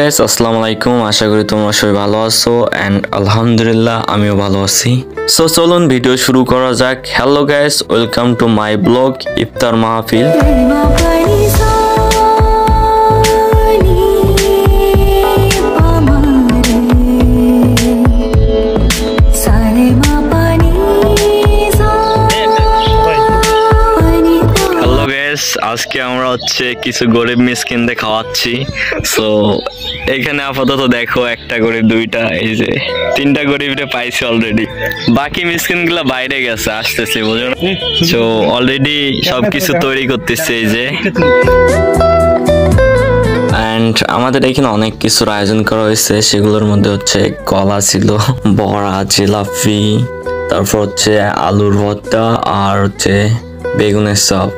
Guys, আসসালামু আলাইকুম। আশা করি তোমরা সবাই ভালো আছো এন্ড আলহামদুলিল্লাহ আমিও ভালো আছি। সো চলুন ভিডিও শুরু করা যাক। Hello guys, welcome to my blog iftar mahfil. আজকে আমরা হচ্ছে কিছু গরিব মিসকিনদের খাওয়াচ্ছি। সো এখানে আপাতত দেখো একটা গরিব, দুইটা, এই যে তিনটা গরিবরে পাইছি অলরেডি। বাকি মিসকিন গুলা বাইরে গেছে, আসতেছে, বুঝো না? সো অলরেডি সবকিছু তৈরি করতেছে এই যে। অ্যান্ড আমাদের এখানে অনেক কিছুর আয়োজন করা হয়েছে। সেগুলোর মধ্যে হচ্ছে কলা ছিল, বড়া, জিলাপি, তারপর হচ্ছে আলুর ভর্তা আর হচ্ছে বেগুনের চপ,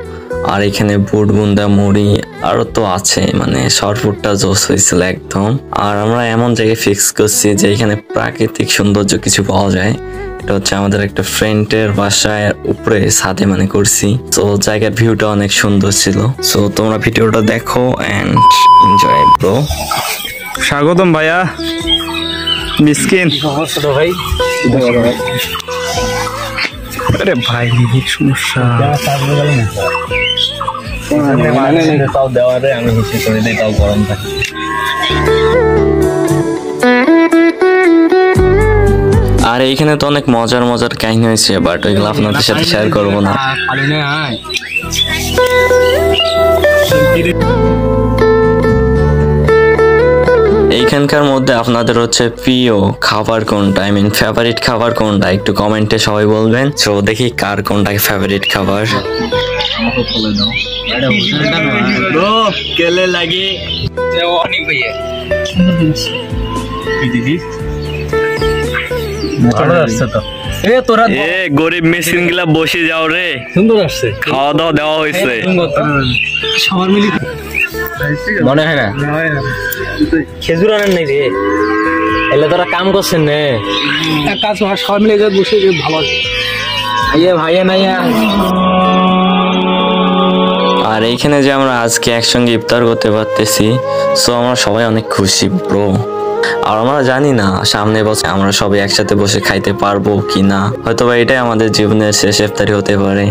আর এখানে বুট, বুন্দা, মুড়ি আরো তো আছে। মানে শর্টফুটটা জোস হয়েছিল একদম। আর আমরা এমন জায়গায় ফিক্স করছি যে এখানে প্রাকৃতিক সৌন্দর্য কিছু পাওয়া যায়। এটা হচ্ছে আমাদের একটা ফ্রেন্ডের বাসায় উপরে ছাদে মানে করছি। তো জায়গার ভিউটা অনেক সুন্দর ছিল। সো তোমরা ভিডিওটা দেখো এন্ড এনজয় ব্রো। স্বাগতম ভাইয়া। মিসকিন ছোট ভাই। আরে ভাই সমস্যা তাও দেওয়ারে আমি হিসেবে করে দিই, তাও গরম থাকে। আর এইখানে তো অনেক মজার মজার কাহিনী হয়েছে, বাট ওইগুলো আপনাদের সাথে শেয়ার করবো না। এইখানকার মধ্যে আপনাদের হচ্ছে প্রিয় খাবার কোনটা, আই মিন ফেভারিট খাবার কোনটা, একটু কমেন্টে সবাই বলবেন। তো দেখি কার কোনটা ফেভারিট খাবার। কেলে লাগে গরিব মেশিন গুলা বসে যাও রে, সুন্দর আসছে, খাওয়া দাওয়া দেওয়া হয়েছে সবার মিলে। মনে হয় না খেজুর আনেন নাই রে, এলে তোরা কাম করছেন না, এক কাজ সবাই মিলে বসে ভালো ভাইয়া নাইয়া। আর এইখানে যে আমরা আজকে একসঙ্গে ইফতার করতে পারতেছি, সো আমরা সবাই অনেক খুশি ব্রো। আর আমরা জানি না সামনে বছর আমরা সবাই একসাথে বসে খাইতে পারবো কিনা, হয়তোবা এটাই আমাদের জীবনের শেষ ইফতারি হতে পারে।